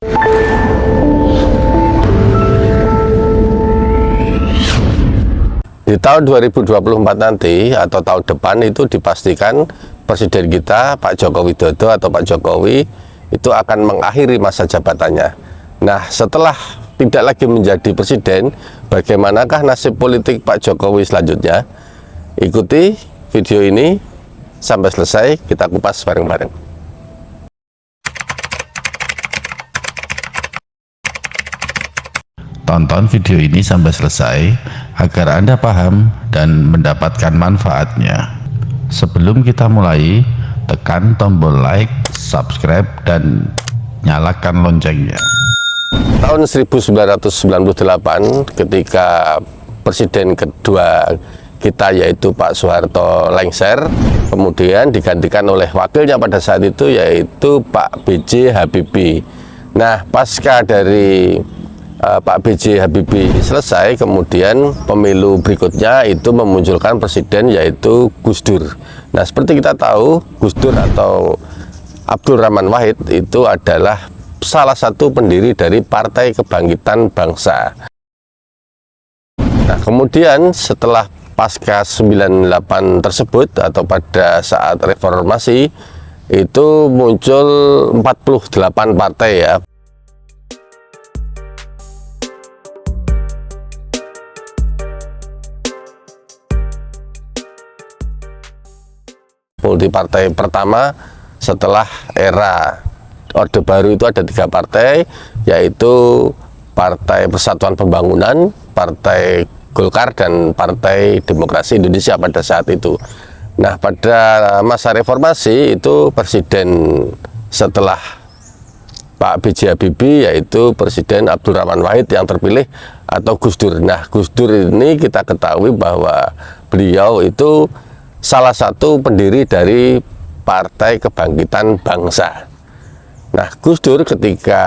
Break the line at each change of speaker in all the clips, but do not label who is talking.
Di tahun 2024 nanti atau tahun depan itu dipastikan Presiden kita Pak Joko Widodo atau Pak Jokowi itu akan mengakhiri masa jabatannya. Nah, setelah tidak lagi menjadi presiden, bagaimanakah nasib politik Pak Jokowi selanjutnya? Ikuti video ini sampai selesai, kita kupas bareng-bareng.
Tonton video ini sampai selesai agar Anda paham dan mendapatkan manfaatnya. Sebelum kita mulai, tekan tombol like, subscribe, dan nyalakan loncengnya.
Tahun 1998 ketika presiden kedua kita yaitu Pak Soeharto lengser, kemudian digantikan oleh wakilnya pada saat itu yaitu Pak B.J. Habibie. Nah, pasca dari Pak B.J. Habibie selesai, kemudian pemilu berikutnya itu memunculkan presiden yaitu Gus Dur. Nah, seperti kita tahu, Gus Dur atau Abdul Rahman Wahid itu adalah salah satu pendiri dari Partai Kebangkitan Bangsa. Nah, kemudian setelah pasca 98 tersebut atau pada saat reformasi itu muncul 48 partai ya. Multipartai pertama setelah era Orde Baru itu ada 3 partai, yaitu Partai Persatuan Pembangunan, Partai Golkar, dan Partai Demokrasi Indonesia pada saat itu. Nah, pada masa reformasi itu presiden setelah Pak B.J. Habibie yaitu Presiden Abdul Rahman Wahid yang terpilih atau Gus Dur. Nah, Gus Dur ini kita ketahui bahwa beliau itu salah satu pendiri dari Partai Kebangkitan Bangsa. Nah, Gus Dur ketika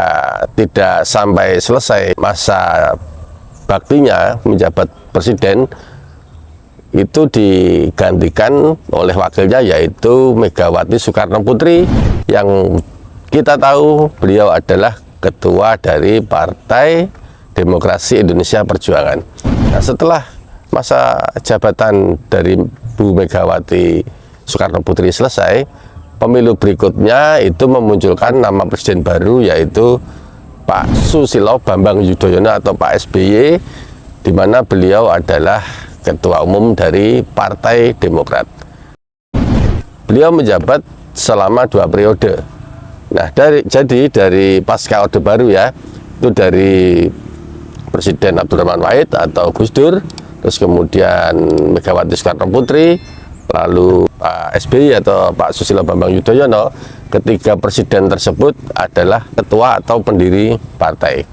tidak sampai selesai masa baktinya menjabat presiden itu digantikan oleh wakilnya yaitu Megawati Soekarno Putri yang kita tahu beliau adalah ketua dari Partai Demokrasi Indonesia Perjuangan. Nah, setelah masa jabatan dari Bu Megawati Soekarno Putri selesai, pemilu berikutnya itu memunculkan nama presiden baru yaitu Pak Susilo Bambang Yudhoyono atau Pak SBY, di mana beliau adalah ketua umum dari Partai Demokrat. Beliau menjabat selama 2 periode. Nah, jadi dari pasca Orde Baru ya, itu dari Presiden Abdul Rahman Wahid atau Gus Dur, terus kemudian Megawati Soekarno Putri, lalu Pak SBY atau Pak Susilo Bambang Yudhoyono, ketiga presiden tersebut adalah ketua atau pendiri partai.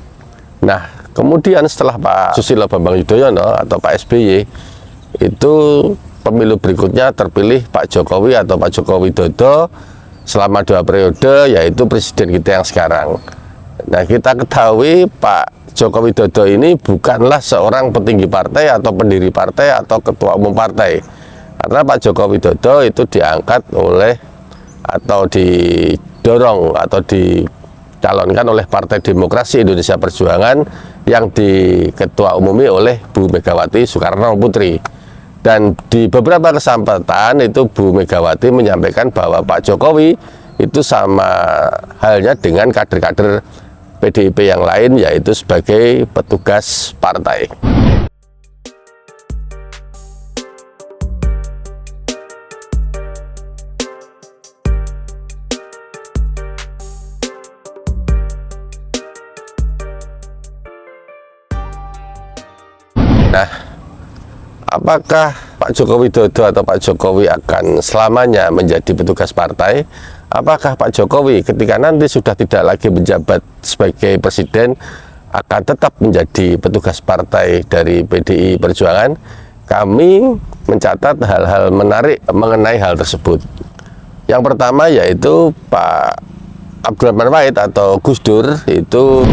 Nah, kemudian setelah Pak Susilo Bambang Yudhoyono atau Pak SBY, itu pemilu berikutnya terpilih Pak Jokowi atau Pak Joko Widodo selama 2 periode, yaitu presiden kita yang sekarang. Nah, kita ketahui Pak Joko Widodo ini bukanlah seorang petinggi partai atau pendiri partai atau ketua umum partai, karena Pak Joko Widodo itu diangkat oleh atau didorong atau dicalonkan oleh Partai Demokrasi Indonesia Perjuangan yang diketua umumi oleh Bu Megawati Soekarno Putri. Dan di beberapa kesempatan itu Bu Megawati menyampaikan bahwa Pak Jokowi itu sama halnya dengan kader-kader PDIP yang lain, yaitu sebagai petugas partai. Nah, apakah Pak Joko Widodo atau Pak Jokowi akan selamanya menjadi petugas partai? Apakah Pak Jokowi ketika nanti sudah tidak lagi menjabat sebagai presiden akan tetap menjadi petugas partai dari PDI Perjuangan? Kami mencatat hal-hal menarik mengenai hal tersebut. Yang pertama yaitu Pak Abdul Rahman Wahid atau Gus Dur itu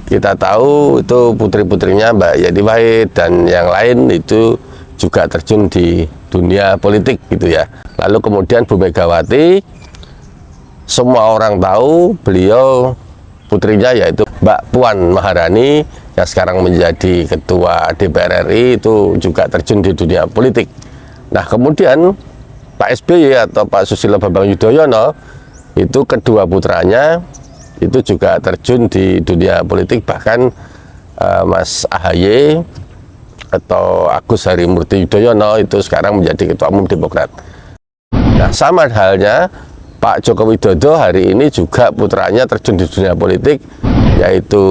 kita tahu itu putri-putrinya Mbak Yeni Wahid dan yang lain itu juga terjun di dunia politik gitu ya. Lalu kemudian Bu Megawati, semua orang tahu beliau putrinya yaitu Mbak Puan Maharani yang sekarang menjadi Ketua DPR RI itu juga terjun di dunia politik. Nah kemudian Pak SBY atau Pak Susilo Bambang Yudhoyono itu kedua putranya itu juga terjun di dunia politik, bahkan Mas AHY atau Agus Harimurti Yudhoyono itu sekarang menjadi Ketua Umum Demokrat. Nah sama halnya Pak Joko Widodo hari ini juga putranya terjun di dunia politik, yaitu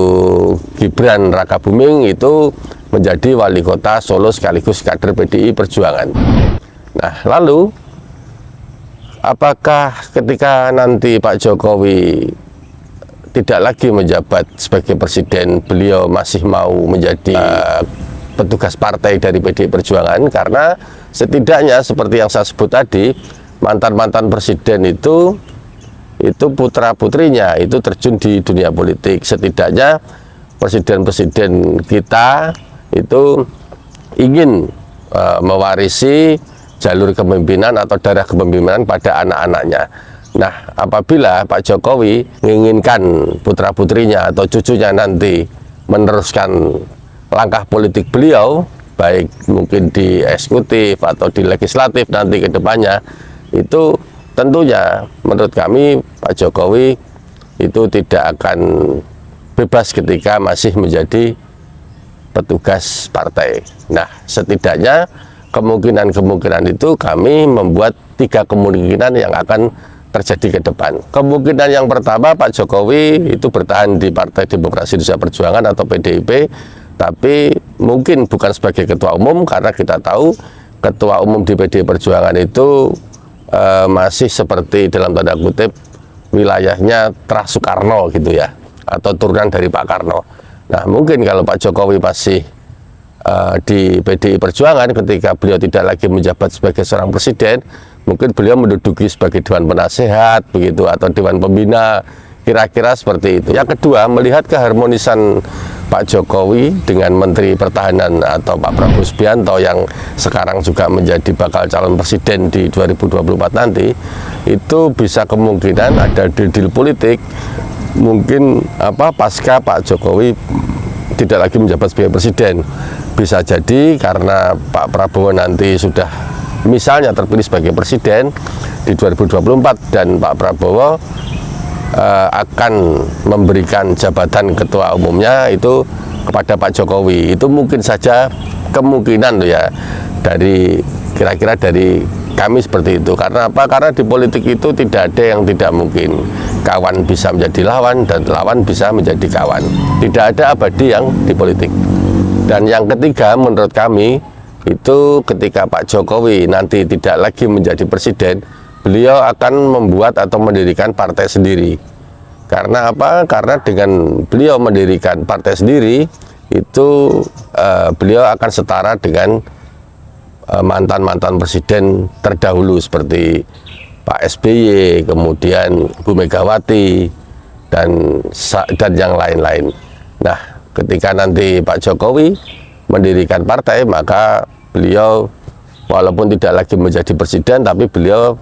Gibran Rakabuming itu menjadi wali kota Solo sekaligus kader PDI Perjuangan. Nah lalu apakah ketika nanti Pak Jokowi tidak lagi menjabat sebagai presiden, beliau masih mau menjadi petugas partai dari PDI Perjuangan? Karena setidaknya seperti yang saya sebut tadi, mantan-mantan presiden itu putra-putrinya itu terjun di dunia politik. Setidaknya presiden-presiden kita itu ingin mewarisi jalur kepemimpinan atau darah kepemimpinan pada anak-anaknya. Nah, apabila Pak Jokowi menginginkan putra-putrinya atau cucunya nanti meneruskan langkah politik beliau, baik mungkin di eksekutif atau di legislatif nanti ke depannya, itu tentunya menurut kami Pak Jokowi itu tidak akan bebas ketika masih menjadi petugas partai. Nah, setidaknya kemungkinan-kemungkinan itu kami membuat 3 kemungkinan yang akan terjadi ke depan. Kemungkinan yang pertama, Pak Jokowi itu bertahan di Partai Demokrasi Indonesia Perjuangan atau PDIP, tapi mungkin bukan sebagai ketua umum, karena kita tahu ketua umum di PDI Perjuangan itu masih seperti dalam tanda kutip wilayahnya Terah Soekarno gitu ya, atau turunan dari Pak Karno. Nah mungkin kalau Pak Jokowi masih di PDI Perjuangan ketika beliau tidak lagi menjabat sebagai seorang presiden, mungkin beliau menduduki sebagai Dewan Penasehat begitu atau Dewan Pembina, kira-kira seperti itu. Yang kedua, melihat keharmonisan Pak Jokowi dengan Menteri Pertahanan atau Pak Prabowo Subianto yang sekarang juga menjadi bakal calon presiden di 2024 nanti, itu bisa kemungkinan ada deal politik mungkin pasca Pak Jokowi tidak lagi menjabat sebagai presiden. Bisa jadi karena Pak Prabowo nanti sudah misalnya terpilih sebagai presiden di 2024 dan Pak Prabowo akan memberikan jabatan ketua umumnya itu kepada Pak Jokowi. Itu mungkin saja kemungkinan tuh ya, dari kira-kira dari kami seperti itu. Karena apa? Karena di politik itu tidak ada yang tidak mungkin. Kawan bisa menjadi lawan dan lawan bisa menjadi kawan. Tidak ada abadi yang di politik. Dan yang ketiga menurut kami itu ketika Pak Jokowi nanti tidak lagi menjadi presiden, beliau akan membuat atau mendirikan partai sendiri. Karena apa? Karena dengan beliau mendirikan partai sendiri itu beliau akan setara dengan mantan-mantan presiden terdahulu seperti Pak SBY, kemudian Bu Megawati dan yang lain-lain. Nah, ketika nanti Pak Jokowi mendirikan partai, maka beliau walaupun tidak lagi menjadi presiden, tapi beliau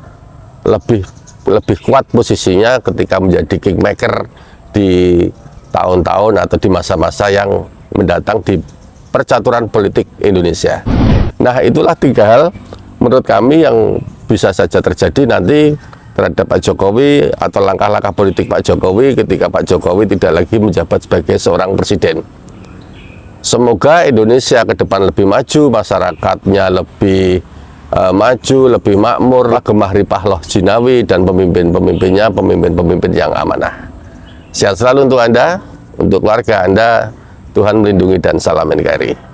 lebih kuat posisinya ketika menjadi kingmaker di tahun-tahun atau di masa-masa yang mendatang di percaturan politik Indonesia. Nah, itulah 3 hal menurut kami yang bisa saja terjadi nanti terhadap Pak Jokowi atau langkah-langkah politik Pak Jokowi ketika Pak Jokowi tidak lagi menjabat sebagai seorang presiden. Semoga Indonesia ke depan lebih maju, masyarakatnya lebih maju, lebih makmur, gemah ripah loh jinawi, dan pemimpin-pemimpinnya pemimpin-pemimpin yang amanah. Sehat selalu untuk Anda, untuk keluarga Anda. Tuhan melindungi dan salam NKRI.